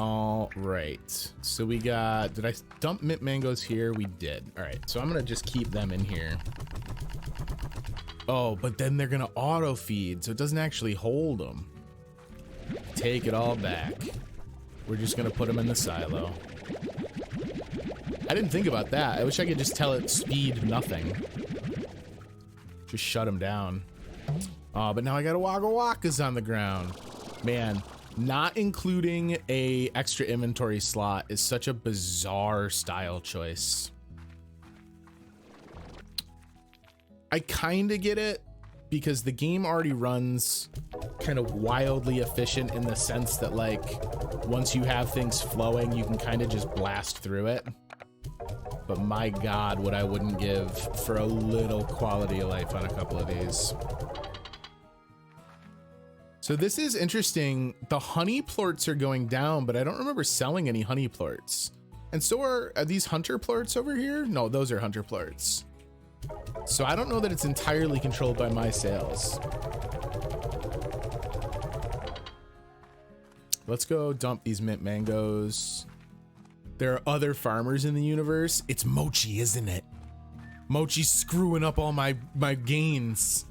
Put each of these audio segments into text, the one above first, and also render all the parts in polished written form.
All right, so we got, did I dump mint mangoes here? We did. All right, so I'm gonna just keep them in here. Oh, but then they're gonna auto feed, so it doesn't actually hold them. Take it all back. We're just gonna put them in the silo. I didn't think about that. I wish I could just tell it speed nothing. Just shut them down. Oh, but now I got a Wagga Waggas on the ground. Man, not including a extra inventory slot is such a bizarre style choice. I kind of get it because the game already runs kind of wildly efficient in the sense that, like, once you have things flowing, you can kind of just blast through it. But my God, what I wouldn't give for a little quality of life on a couple of these. So this is interesting. The honey plorts are going down, but I don't remember selling any honey plorts. And so are these hunter plorts over here? No, those are hunter plorts. So I don't know that it's entirely controlled by my sales. Let's go dump these mint mangoes. There are other farmers in the universe. It's Mochi, isn't it? Mochi's screwing up all my gains.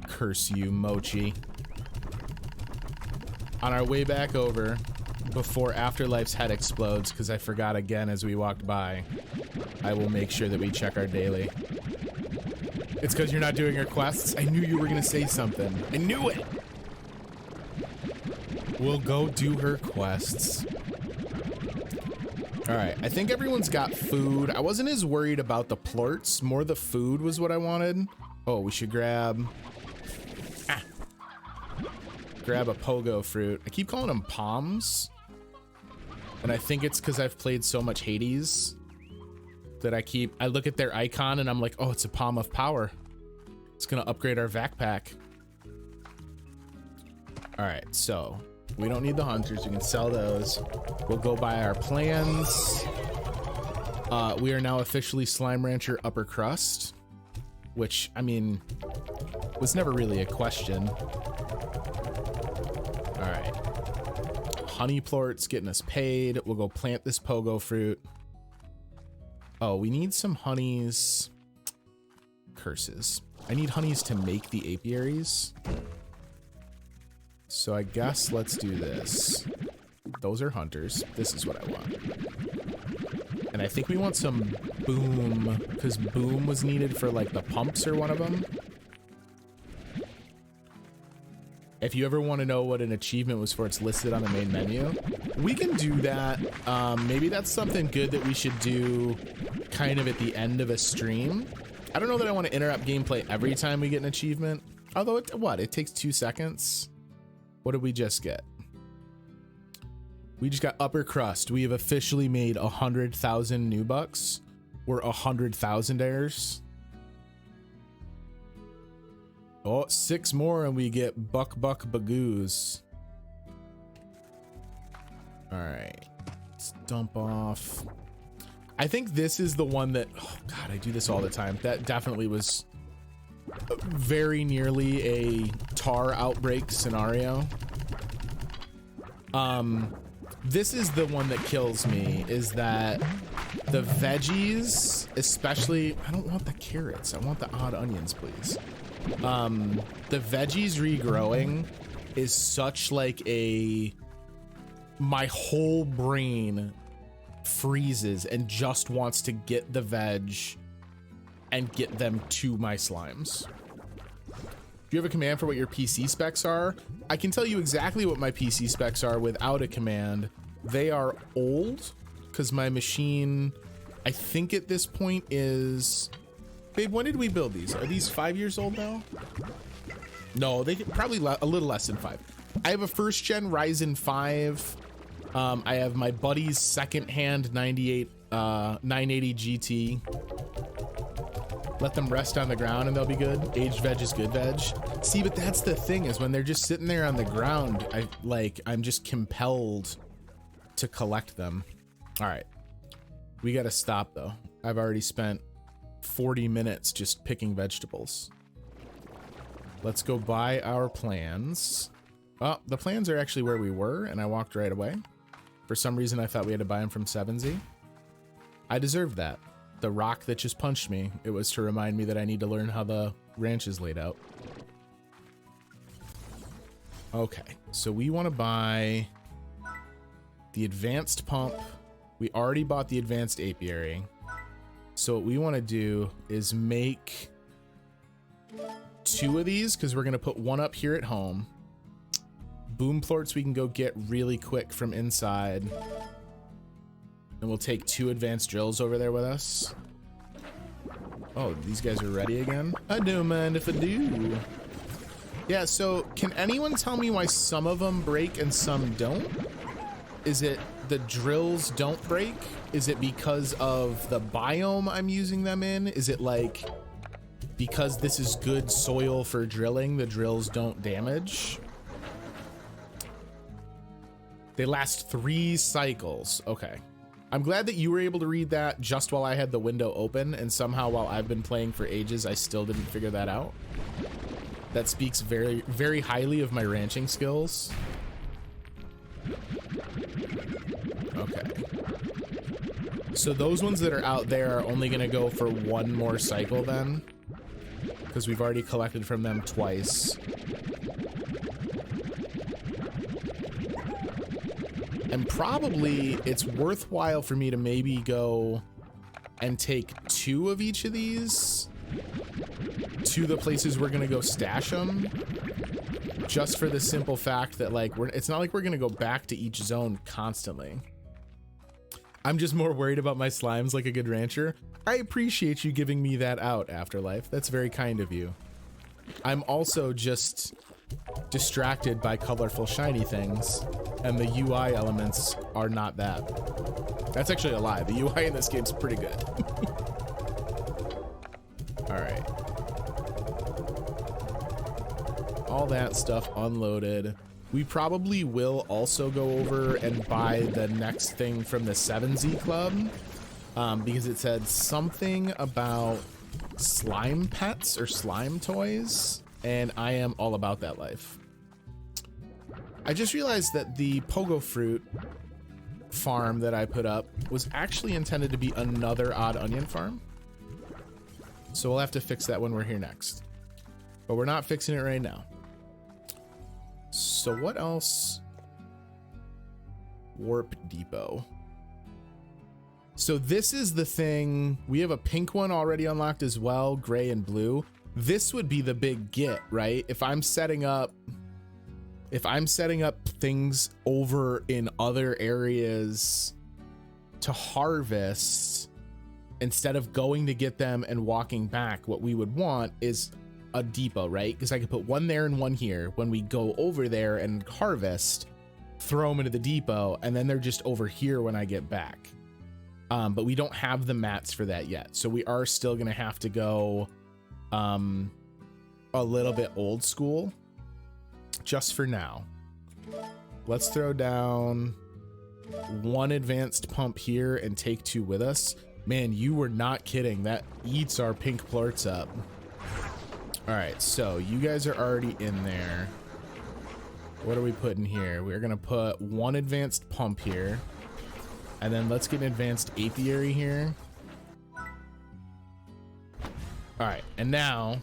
Curse you, Mochi. On our way back over, before Afterlife's head explodes, because I forgot again as we walked by, I will make sure that we check our daily. It's because you're not doing your quests? I knew you were going to say something. I knew it! We'll go do her quests. All right, I think everyone's got food. I wasn't as worried about the plorts. More the food was what I wanted. Oh, we should grab a pogo fruit. I keep calling them palms. And I think it's because I've played so much Hades that I look at their icon and I'm like, oh, it's a palm of power. It's gonna upgrade our vac pack. All right, so we don't need the hunters. We can sell those. We'll go by our plans. We are now officially Slime Rancher Upper Crust, which, I mean, was never really a question. All right. Honey plorts getting us paid. We'll go plant this pogo fruit. Oh, we need some honeys. Curses. I need honeys to make the apiaries. So I guess let's do this. Those are hunters. This is what I want. And I think we want some boom, because boom was needed for like the pumps or one of them. If you ever want to know what an achievement was for, it's listed on the main menu. We can do that. Maybe that's something good that we should do kind of at the end of a stream. I don't know that I want to interrupt gameplay every time we get an achievement. Although, it takes 2 seconds. What did we just get? We just got Upper Crust. We have officially made 100,000 new bucks. We're 100,000-aires. Oh, 6 more and we get Buck Bagoos. All right, let's dump off. I think this is the one that, oh God, I do this all the time. That definitely was very nearly a tar outbreak scenario. This is the one that kills me, is that the veggies, especially, I don't want the carrots. I want the odd onions, please. The veggies regrowing is such like my whole brain freezes and just wants to get the veg and get them to my slimes. Do you have a command for what your PC specs are? I can tell you exactly what my PC specs are without a command. They are old because my machine, I think at this point is, babe, when did we build these? Are these 5 years old now? No, they probably a little less than 5. I have a first gen Ryzen 5. I have my buddy's secondhand 980 GT. Let them rest on the ground and they'll be good. Aged veg is good veg. See, but that's the thing, is when they're just sitting there on the ground, I'm just compelled to collect them. All right, we got to stop though. I've already spent 40 minutes just picking vegetables. Let's go buy our plans. Oh, the plans are actually where we were, and I walked right away. For some reason, I thought we had to buy them from 7Z. I deserved that. The rock that just punched me, it was to remind me that I need to learn how the ranch is laid out. Okay, so we want to buy the advanced pump. We already bought the advanced apiary. So what we want to do is make 2 of these, because we're going to put 1 up here at home. Boom plorts we can go get really quick from inside. And we'll take 2 advanced drills over there with us. Oh, these guys are ready again? I don't mind if I do. Yeah, so can anyone tell me why some of them break and some don't? Is it the drills don't break? Is it because of the biome I'm using them in? Is it like because this is good soil for drilling, the drills don't damage? They last 3 cycles. Okay. I'm glad that you were able to read that just while I had the window open, and somehow while I've been playing for ages, I still didn't figure that out. That speaks very, very highly of my ranching skills. Okay. So those ones that are out there are only going to go for 1 more cycle then, because we've already collected from them twice. And probably it's worthwhile for me to maybe go and take 2 of each of these to the places we're gonna go stash them, just for the simple fact that like it's not like we're gonna go back to each zone constantly. I'm just more worried about my slimes like a good rancher. I appreciate you giving me that out, Afterlife. That's very kind of you. I'm also just distracted by colorful shiny things, and the UI elements are not that. That's actually a lie. The UI in this game's pretty good. All right. All that stuff unloaded. We probably will also go over and buy the next thing from the 7Z club, because it said something about slime pets or slime toys, and I am all about that life. I just realized that the pogo fruit farm that I put up was actually intended to be another odd onion farm. So we'll have to fix that when we're here next. But we're not fixing it right now. So what else? Warp Depot. So this is the thing. We have a pink one already unlocked as well, gray and blue. This would be the big get, right? If I'm setting up things over in other areas to harvest, instead of going to get them and walking back, what we would want is a depot, right? Because I could put 1 there and 1 here. When we go over there and harvest, throw them into the depot, and then they're just over here when I get back. But we don't have the mats for that yet. So we are still gonna have to go a little bit old school just for now. Let's throw down 1 advanced pump here and take 2 with us. Man, you were not kidding. That eats our pink plorts up. All right, so you guys are already in there. What are we putting here? We're gonna put 1 advanced pump here, and then let's get an advanced apiary here. All right, and now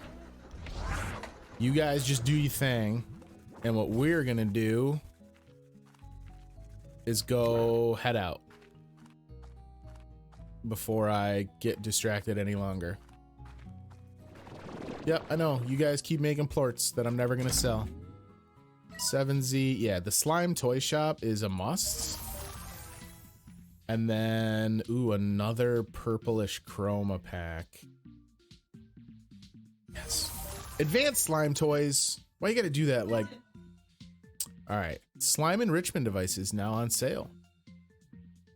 you guys just do your thing, and what we're gonna do is go head out before I get distracted any longer. Yep, I know. You guys keep making plorts that I'm never gonna sell. 7Z, yeah, the slime toy shop is a must. And then, ooh, another purplish chroma pack. Yes. Advanced slime toys. Why you gotta do that? Like, all right. Slime enrichment devices now on sale.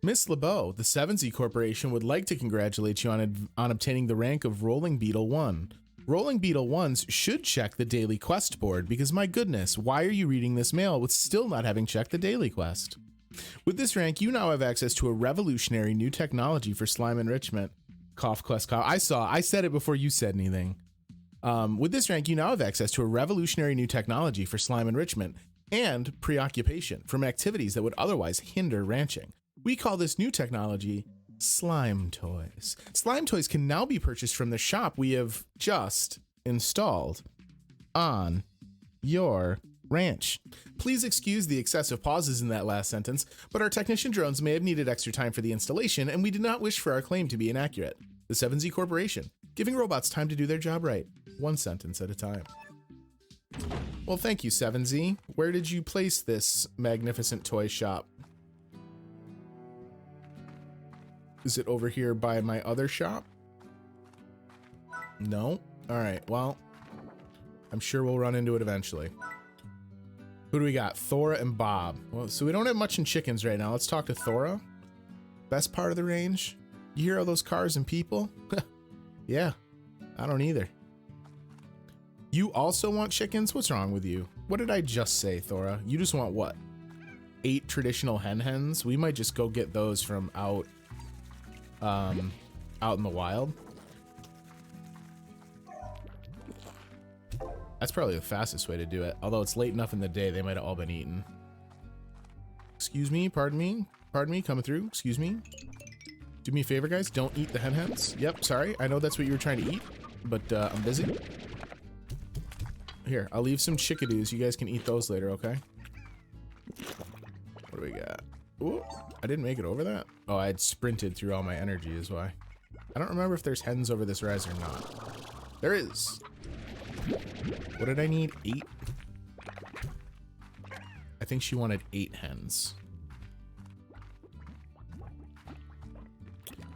Miss LeBeau, the 7Z Corporation would like to congratulate you on obtaining the rank of Rolling Beetle 1. Rolling Beetle 1s should check the daily quest board, because my goodness, why are you reading this mail with still not having checked the daily quest? With this rank, you now have access to a revolutionary new technology for slime enrichment. Cough, quest, cough. I said it before you said anything. With this rank, you now have access to a revolutionary new technology for slime enrichment. and preoccupation from activities that would otherwise hinder ranching. We call this new technology slime toys. Slime toys can now be purchased from the shop we have just installed on your ranch. Please excuse the excessive pauses in that last sentence, but our technician drones may have needed extra time for the installation, and we did not wish for our claim to be inaccurate. The 7Z Corporation, giving robots time to do their job right, one sentence at a time. Well, thank you, 7Z. Where did you place this magnificent toy shop? Is it over here by my other shop? No? All right, well, I'm sure we'll run into it eventually. Who do we got? Thora and Bob. Well, so we don't have much in chickens right now. Let's talk to Thora. Best part of the range? You hear all those cars and people? Yeah, I don't either. You also want chickens? What's wrong with you? What did I just say, Thora? You just want what? 8 traditional hens? We might just go get those from out in the wild. That's probably the fastest way to do it. Although it's late enough in the day, they might have all been eaten. Excuse me, pardon me, coming through, excuse me. Do me a favor, guys, don't eat the hens. Yep, sorry, I know that's what you were trying to eat, but I'm busy. Here, I'll leave some chickadoos. You guys can eat those later, okay? What do we got? Ooh, I didn't make it over that? Oh, I had sprinted through all my energy is why. I don't remember if there's hens over this res or not. There is. What did I need? 8? I think she wanted 8 hens.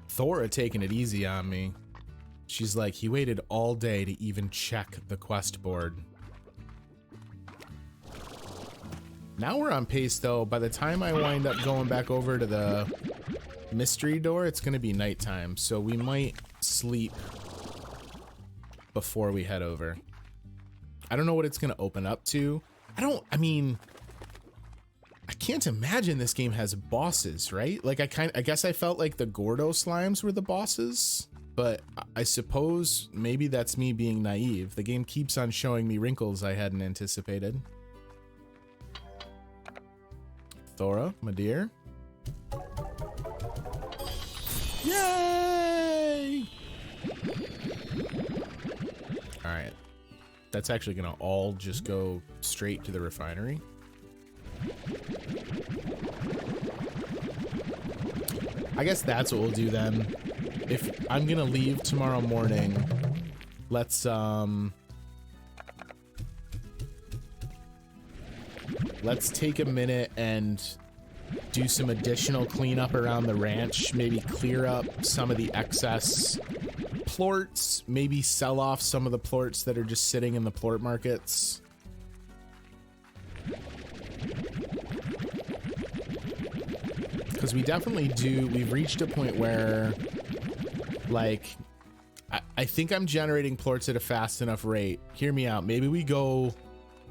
Thora taking it easy on me. She's like, he waited all day to even check the quest board. Now we're on pace though. By the time I wind up going back over to the mystery door, it's gonna be nighttime, so we might sleep before we head over. I don't know what it's gonna open up to. I mean, I can't imagine this game has bosses, right? Like I guess I felt like the Gordo slimes were the bosses, but I suppose maybe that's me being naive. The game keeps on showing me wrinkles I hadn't anticipated. Thora, my dear. Yay! All right. That's actually gonna all just go straight to the refinery. I guess that's what we'll do then. If I'm gonna leave tomorrow morning, let's take a minute and do some additional cleanup around the ranch, maybe clear up some of the excess plorts, maybe sell off some of the plorts that are just sitting in the plort markets. Because we definitely do, we've reached a point where, like, I think I'm generating plorts at a fast enough rate. Hear me out. Maybe we go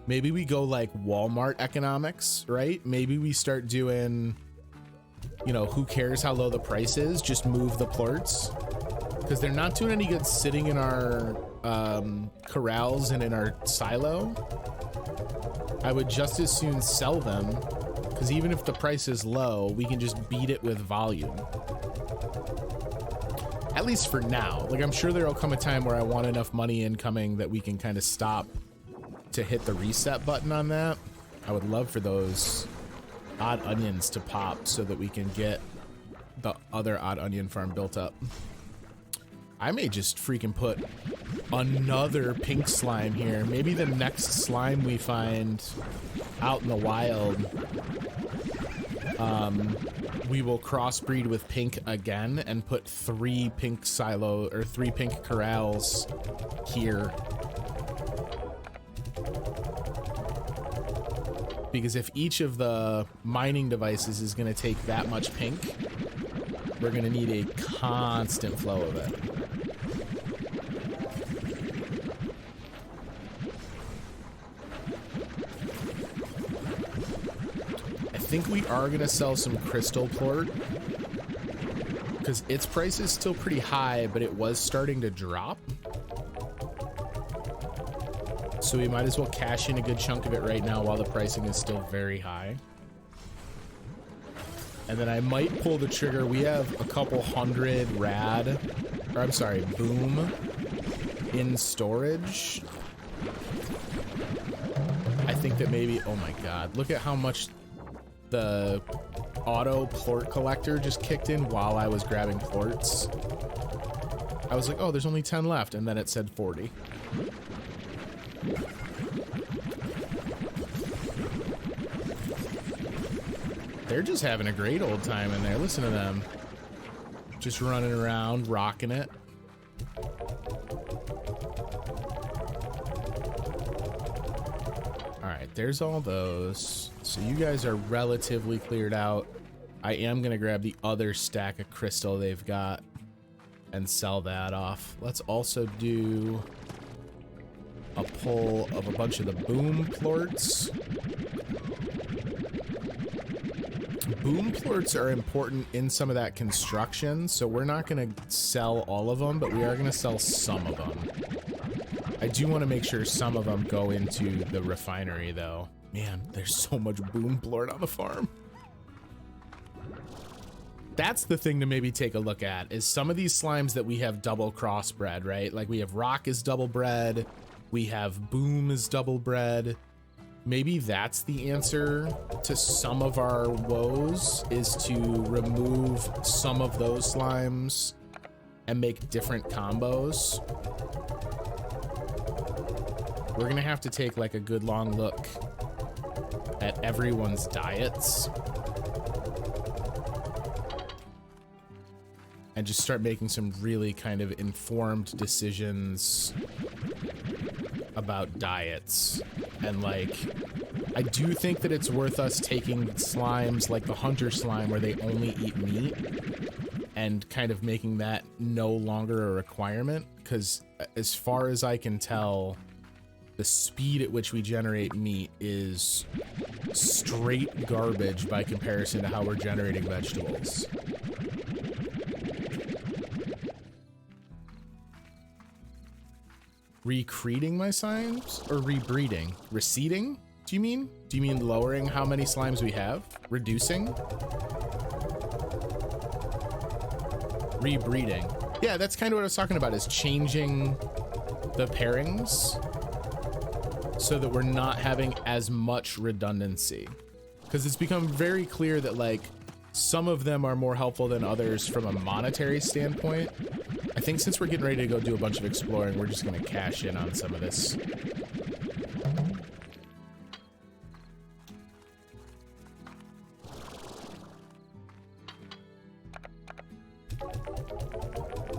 like Walmart economics, right? Maybe we start doing, you know, who cares how low the price is, just move the plorts. Because they're not doing any good sitting in our corrals and in our silo. I would just as soon sell them, because even if the price is low, we can just beat it with volume. At least for now. Like, I'm sure there'll come a time where I want enough money incoming that we can kind of stop to hit the reset button on that. I would love for those odd onions to pop so that we can get the other odd onion farm built up. I may just freaking put another pink slime here. Maybe the next slime we find out in the wild, we will crossbreed with pink again and put 3 pink silo or 3 pink corrals here. Because if each of the mining devices is going to take that much pink, we're going to need a constant flow of it. I think we are going to sell some crystal plort because its price is still pretty high, but it was starting to drop. So we might as well cash in a good chunk of it right now while the pricing is still very high. And then I might pull the trigger. We have a couple hundred boom in storage. I think that maybe, oh my God, look at how much the auto plort collector just kicked in while I was grabbing plorts. I was like, oh, there's only 10 left, and then it said 40. They're just having a great old time in there. Listen to them. Just running around, rocking it. All right, there's all those. So you guys are relatively cleared out. I am going to grab the other stack of crystal they've got and sell that off. Let's also do a pull of a bunch of the boom plorts. Boom plorts are important in some of that construction, so we're not going to sell all of them, but we are going to sell some of them. I do want to make sure some of them go into the refinery, though. Man, there's so much boom plort on the farm. That's the thing to maybe take a look at, is some of these slimes that we have double crossbred, right? Like we have rock is double bred, we have boom is double bred. Maybe that's the answer to some of our woes, is to remove some of those slimes and make different combos. We're gonna have to take like a good long look at everyone's diets and just start making some really kind of informed decisions about diets. And like, I do think that it's worth us taking slimes like the hunter slime where they only eat meat and kind of making that no longer a requirement, because as far as I can tell, the speed at which we generate meat is straight garbage by comparison to how we're generating vegetables. Recreating my slimes or rebreeding? Receding? Do you mean? Do you mean lowering how many slimes we have? Reducing? Rebreeding. Yeah, that's kind of what I was talking about, is changing the pairings so that we're not having as much redundancy. Because it's become very clear that like some of them are more helpful than others from a monetary standpoint. I think since we're getting ready to go do a bunch of exploring, we're just going to cash in on some of this.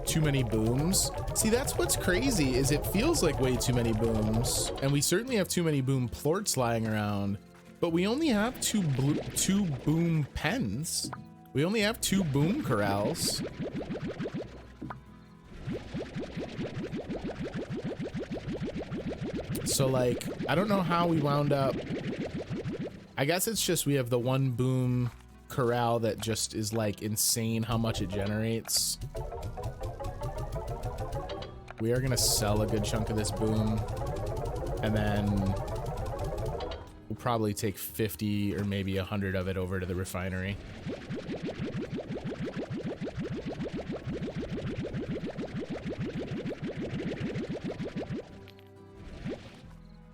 Too many booms. See, that's what's crazy, is it feels like way too many booms, and we certainly have too many boom plorts lying around, but we only have two boom pens. We only have 2 boom corrals. So like, I don't know how we wound up. I guess it's just we have the 1 boom corral that just is like insane how much it generates. We are gonna sell a good chunk of this boom, and then we'll probably take 50 or maybe 100 of it over to the refinery.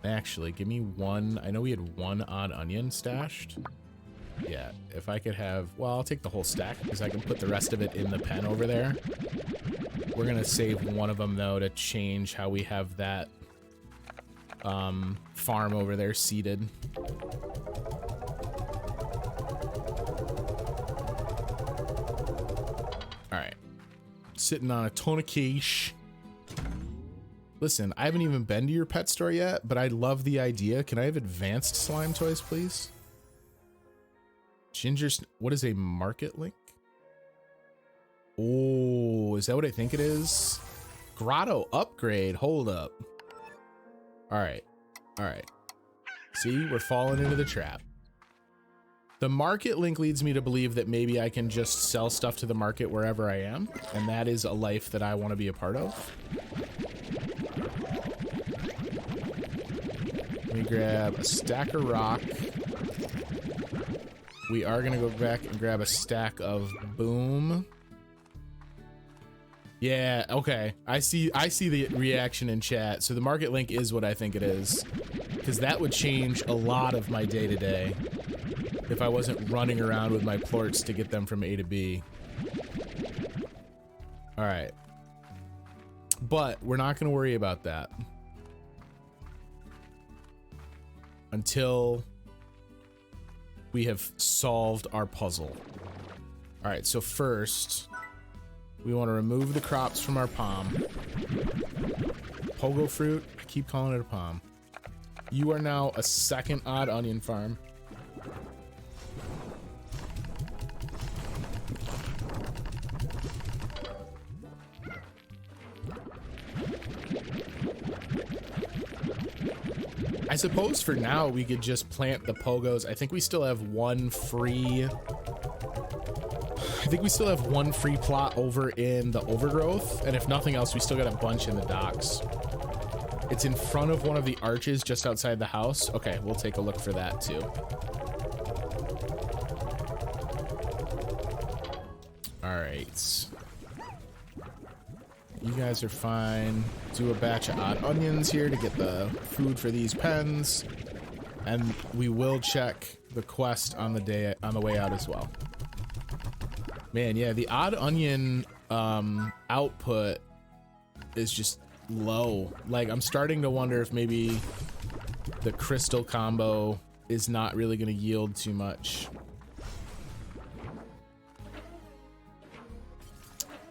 Actually, give me 1. I know we had 1 odd onion stashed. Yeah, if I could have, well, I'll take the whole stack because I can put the rest of it in the pen over there. We're gonna save 1 of them though to change how we have that farm over there seated. All right, sitting on a ton of quiche. Listen, I haven't even been to your pet store yet, but I love the idea. Can I have advanced slime toys, please? Ginger, what is a market link? Oh, is that what I think it is? Grotto upgrade, hold up. All right, all right. See, we're falling into the trap. The market link leads me to believe that maybe I can just sell stuff to the market wherever I am, and that is a life that I want to be a part of. me grab a stack of rock. We are gonna go back and grab a stack of boom. Yeah, okay. I see the reaction in chat. So the market link is what I think it is. Because that would change a lot of my day-to-day if I wasn't running around with my plorts to get them from A to B. Alright. But we're not gonna worry about that until we have solved our puzzle. All right, so first we want to remove the crops from our palm. Pogo fruit, I keep calling it a palm. You are now a second odd onion farm. I suppose for now we could just plant the pogos. I think we still have one free plot over in the overgrowth, and if nothing else we still got a bunch in the docks. It's in front of one of the arches just outside the house. Okay, we'll take a look for that too. All right, you guys are fine. Do a batch of odd onions here to get the food for these pens, and we will check the quest on the way out as well. Man, yeah, the odd onion output is just low. Like, I'm starting to wonder if maybe the crystal combo is not really going to yield too much.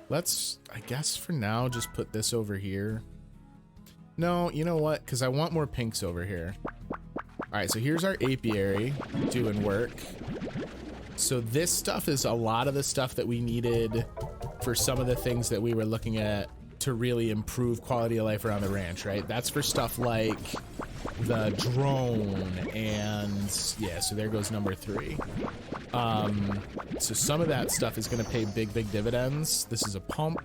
Let's, I guess for now, just put this over here. No, you know what? Because I want more pinks over here. All right, so here's our apiary doing work. So this stuff is a lot of the stuff that we needed for some of the things that we were looking at to really improve quality of life around the ranch, right? That's for stuff like the drone and yeah, so there goes number 3. So some of that stuff is going to pay big dividends. This is a pump.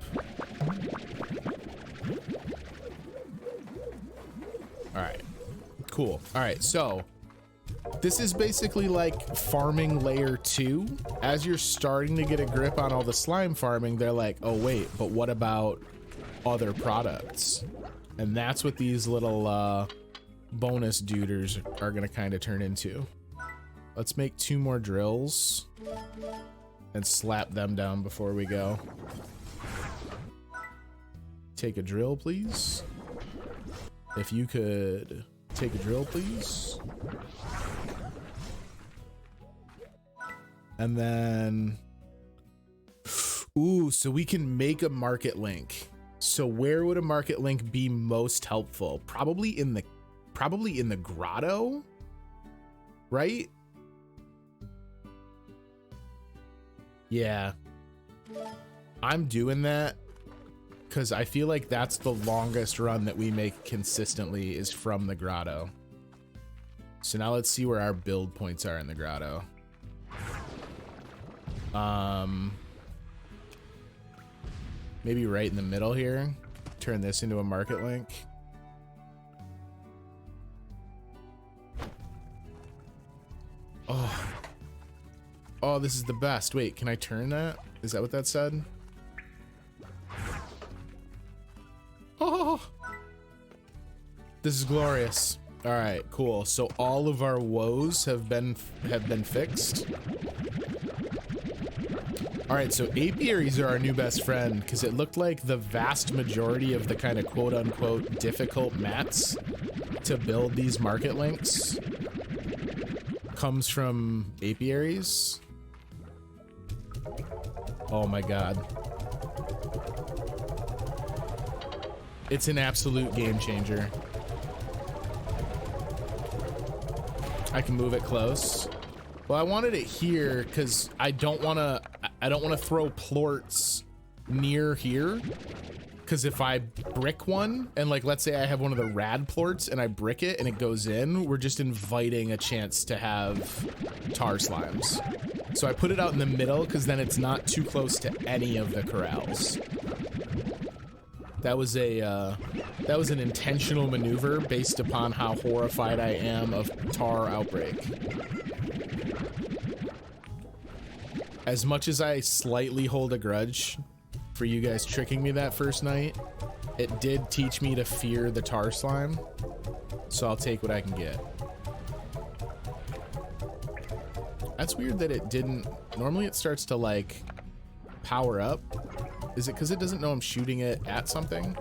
All right, cool. All right, so this is basically like farming layer 2. As you're starting to get a grip on all the slime farming, they're like, oh wait, but what about other products? And that's what these little bonus duders are gonna kind of turn into. Let's make 2 more drills and slap them down before we go. Take a drill, please. If you could take a drill, please. And then, ooh, so we can make a market link. So where would a market link be most helpful? Probably in the grotto, right? Yeah, I'm doing that because I feel like that's the longest run that we make consistently is from the grotto. So now let's see where our build points are in the grotto. Maybe right in the middle here. Turn this into a market link. Oh, this is the best. Wait, can I turn that? Is that what that said? Oh, this is glorious. All right, cool. So all of our woes have been fixed. All right, so apiaries are our new best friend because it looked like the vast majority of the kind of quote unquote difficult mats to build these market links comes from apiaries. Oh my God. It's an absolute game changer. I can move it close. Well, I wanted it here because I don't want to throw plorts near here. Because if I brick one, and like, let's say I have one of the rad plorts and I brick it and it goes in, we're just inviting a chance to have tar slimes. So I put it out in the middle because then it's not too close to any of the corrals. That was an intentional maneuver based upon how horrified I am of tar outbreak. As much as I slightly hold a grudge for you guys tricking me that first night, it did teach me to fear the tar slime, so I'll take what I can get. That's weird that it didn't. Normally it starts to like power up. Is it because it doesn't know I'm shooting it at something?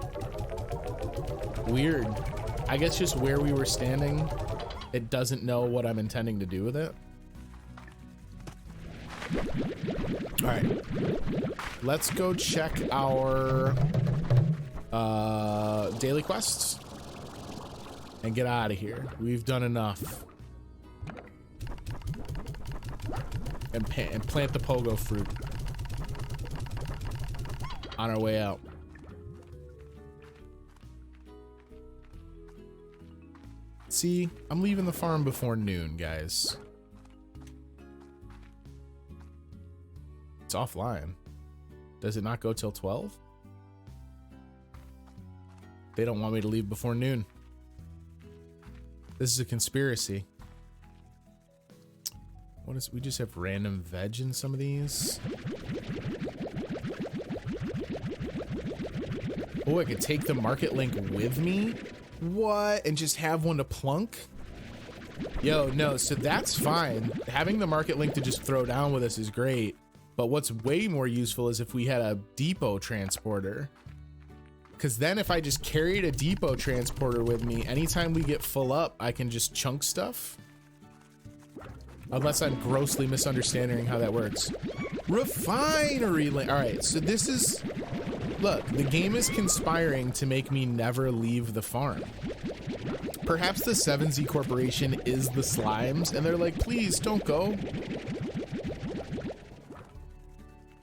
Weird. I guess just where we were standing, it doesn't know what I'm intending to do with it. All right, let's go check our daily quests and get out of here. We've done enough. And plant the pogo fruit on our way out. See, I'm leaving the farm before noon, guys. It's offline. Does it not go till 12? They don't want me to leave before noon. This is a conspiracy. What is, we just have random veg in some of these. Oh, I could take the market link with me? What? And just have one to plunk? Yo, no, so that's fine. Having the market link to just throw down with us is great. But what's way more useful is if we had a depot transporter. Because then if I just carried a depot transporter with me, anytime we get full up, I can just chunk stuff. Unless I'm grossly misunderstanding how that works. Refinery link. All right, so this is... Look, the game is conspiring to make me never leave the farm. Perhaps the 7Z Corporation is the slimes, and they're like, please, don't go.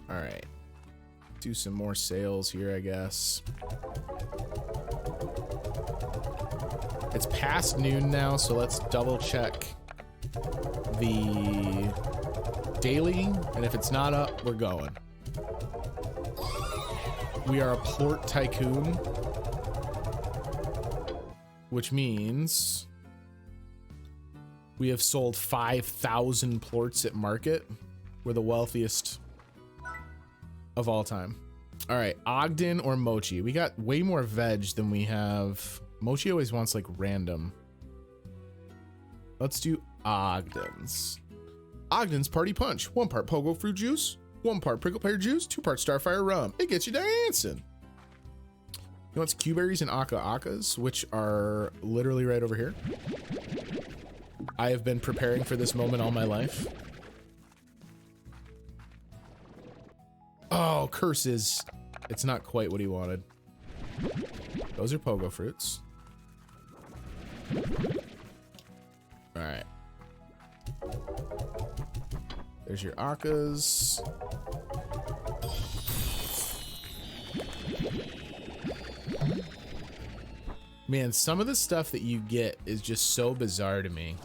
All right. Do some more sales here, I guess. It's past noon now, so let's double check the daily, and if it's not up, we're going. We are a plort tycoon, which means we have sold 5,000 plorts at market. We're the wealthiest of all time. All right, Ogden or Mochi. We got way more veg than we have. Mochi always wants like random. Let's do Ogden's. Ogden's Party Punch. 1 part pogo fruit juice, 1 part prickle pear juice, 2 part starfire rum. It gets you dancing. You want Q-berries and Akas, which are literally right over here. I have been preparing for this moment all my life. Oh, curses. It's not quite what he wanted. Those are pogo fruits. All right. There's your Akas. Man, some of the stuff that you get is just so bizarre to me.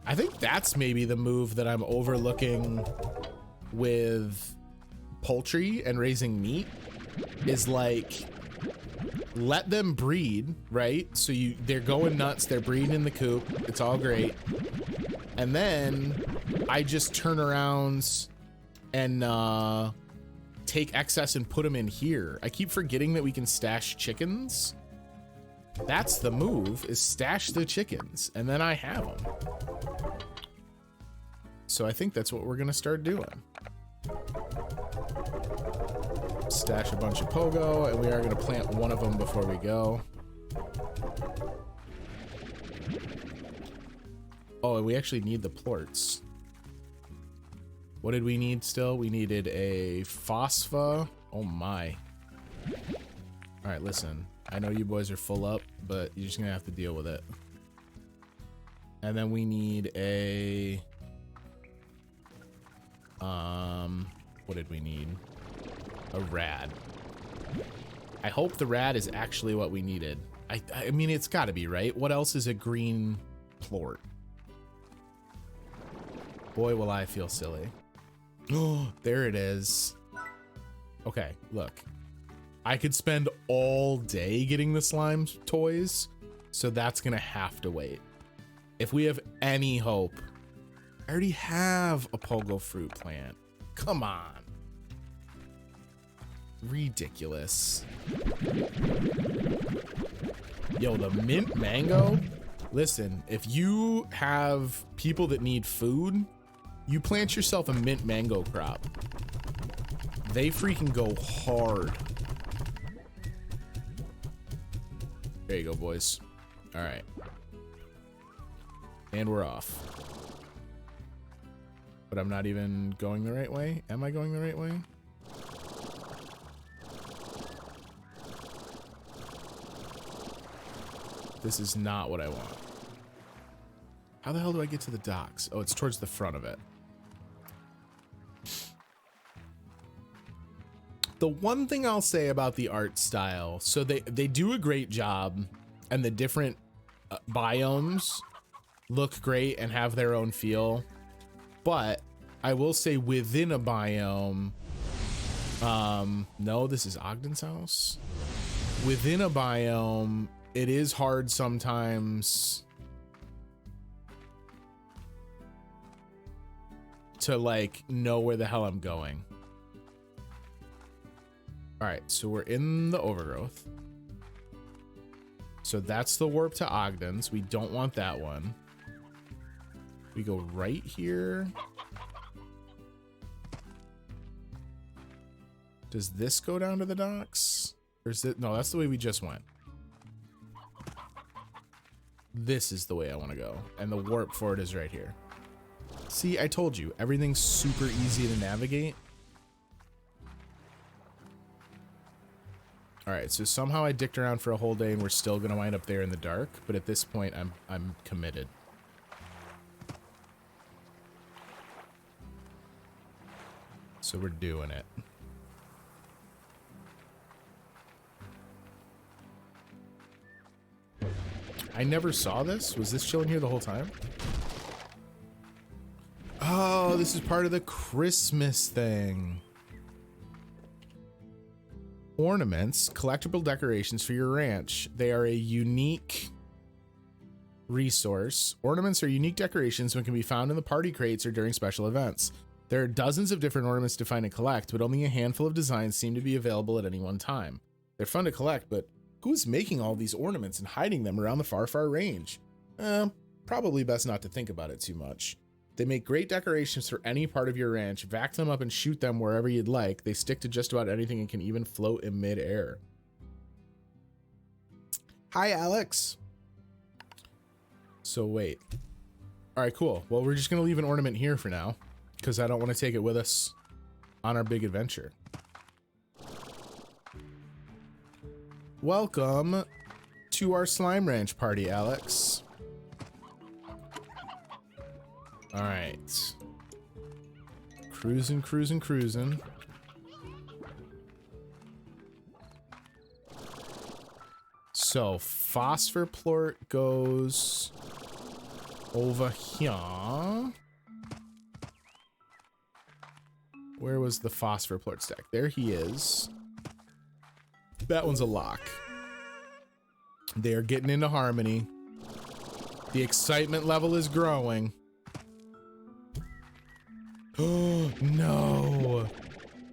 I think that's maybe the move that I'm overlooking with poultry and raising meat, is like, let them breed, right? So they're going nuts, they're breeding in the coop, it's all great. And then I just turn around and take excess and put them in here. I keep forgetting that we can stash chickens. That's the move, is stash the chickens, and then I have them. So I think that's what we're gonna start doing. Stash a bunch of pogo, and we are gonna plant one of them before we go. Oh, and we actually need the plorts. What did we need still? We needed a phospha. Oh my. All right, listen. I know you boys are full up, but you're just gonna have to deal with it. And then we need a... what did we need? A rad. I hope the rad is actually what we needed. I mean, it's gotta be, right? What else is a green plort? Boy, will I feel silly. Oh, there it is. Okay, look. I could spend all day getting the slime toys, so that's gonna have to wait. If we have any hope. I already have a pogo fruit plant. Come on. Ridiculous. Yo, the mint mango? Listen, if you have people that need food, you plant yourself a mint mango crop. They freaking go hard. There you go, boys. All right. And we're off. But I'm not even going the right way. Am I going the right way? This is not what I want. How the hell do I get to the docks? Oh, it's towards the front of it. The one thing I'll say about the art style, so they do a great job, and the different biomes look great and have their own feel. But I will say within a biome, no, this is Ogden's house. Within a biome, it is hard sometimes to like know where the hell I'm going. All right, so we're in the overgrowth. So that's the warp to Ogden's. We don't want that one. We go right here. Does this go down to the docks? Or is it? No, that's the way we just went. This is the way I want to go. And the warp for it is right here. See, I told you, everything's super easy to navigate. All right, so somehow I dicked around for a whole day and we're still gonna wind up there in the dark, but at this point I'm committed. So we're doing it. I never saw this. Was this chilling here the whole time? Oh, this is part of the Christmas thing. Ornaments, collectible decorations for your ranch. They are a unique resource. Ornaments are unique decorations and can be found in the party crates or during special events. There are dozens of different ornaments to find and collect, but only a handful of designs seem to be available at any one time. They're fun to collect, but who's making all these ornaments and hiding them around the far, far range? Probably best not to think about it too much. They make great decorations for any part of your ranch. Vac them up and shoot them wherever you'd like. They stick to just about anything and can even float in midair. Hi, Alex. So wait. All right, cool. Well, we're just going to leave an ornament here for now because I don't want to take it with us on our big adventure. Welcome to our slime ranch party, Alex. All right. Cruising, cruising, cruising. So phosphor plort goes over here. Where was the phosphor plort stack? There he is. That one's a lock. They are getting into harmony. The excitement level is growing. Oh, no.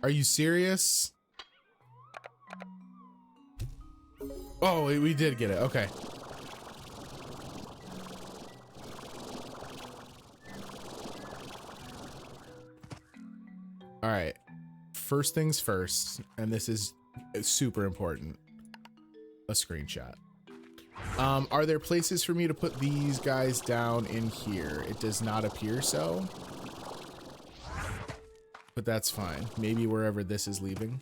Are you serious? Oh, we did get it. Okay. All right. First things first, and this is super important. A screenshot. Are there places for me to put these guys down in here? It does not appear so. But that's fine. Maybe wherever this is leaving.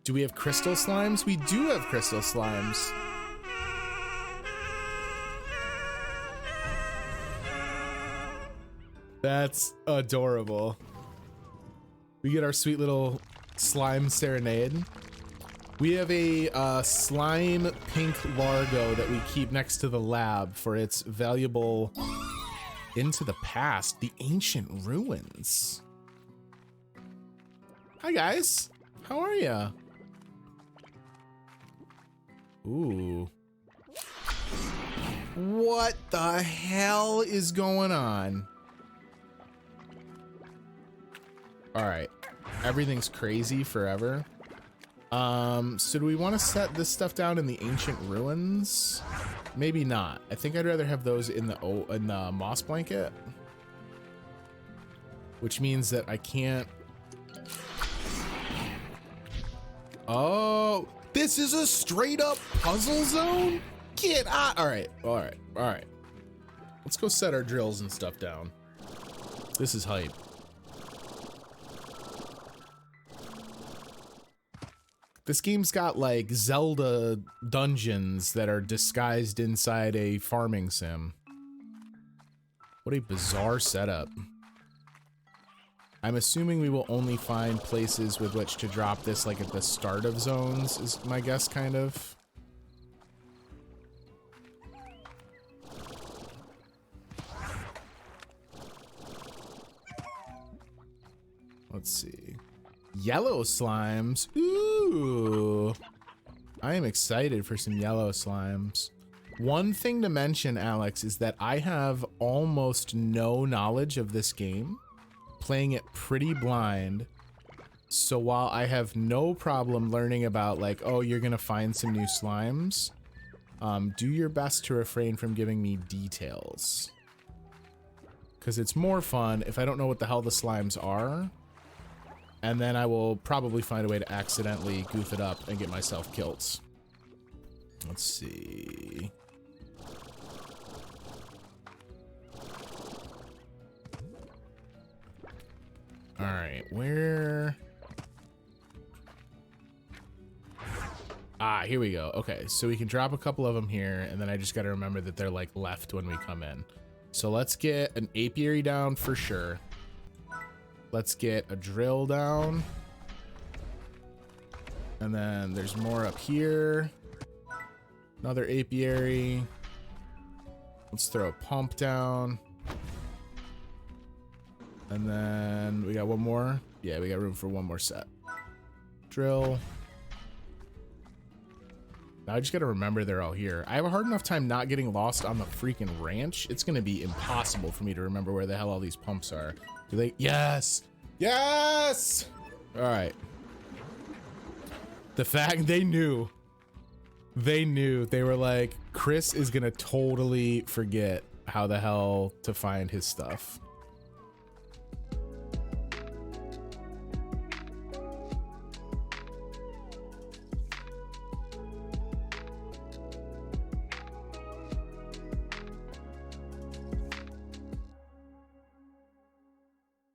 Do we have crystal slimes? We do have crystal slimes. That's adorable. We get our sweet little slime serenade. We have a slime pink largo that we keep next to the lab for its valuable into the past, the ancient ruins. Hi guys, how are ya? Ooh. What the hell is going on? All right, everything's crazy forever. So do we want to set this stuff down in the ancient ruins? Maybe not. I think I'd rather have those in the moss blanket, which means that I can't. Oh, this is a straight up puzzle zone? Get out. All right. Let's go set our drills and stuff down. This is hype. This game's got like Zelda dungeons that are disguised inside a farming sim. What a bizarre setup. I'm assuming we will only find places with which to drop this like at the start of zones, is my guess, kind of. Let's see. Yellow slimes. Ooh. I am excited for some yellow slimes. One thing to mention, Alex, is that I have almost no knowledge of this game, playing it pretty blind. So while I have no problem learning about like, oh, you're gonna find some new slimes, do your best to refrain from giving me details. Because it's more fun if I don't know what the hell the slimes are. And then I will probably find a way to accidentally goof it up and get myself killed. Let's see. All right, where? Ah, here we go. Okay, so we can drop a couple of them here, and then I just got to remember that they're like left when we come in. So let's get an apiary down for sure. Let's get a drill down. And then there's more up here. Another apiary. Let's throw a pump down. And then we got one more. Yeah, we got room for one more set. Drill. Now I just gotta remember they're all here. I have a hard enough time not getting lost on the freaking ranch. It's gonna be impossible for me to remember where the hell all these pumps are. Do they? Yes! Yes! All right. The fact they knew. They were like, Chris is gonna totally forget how the hell to find his stuff.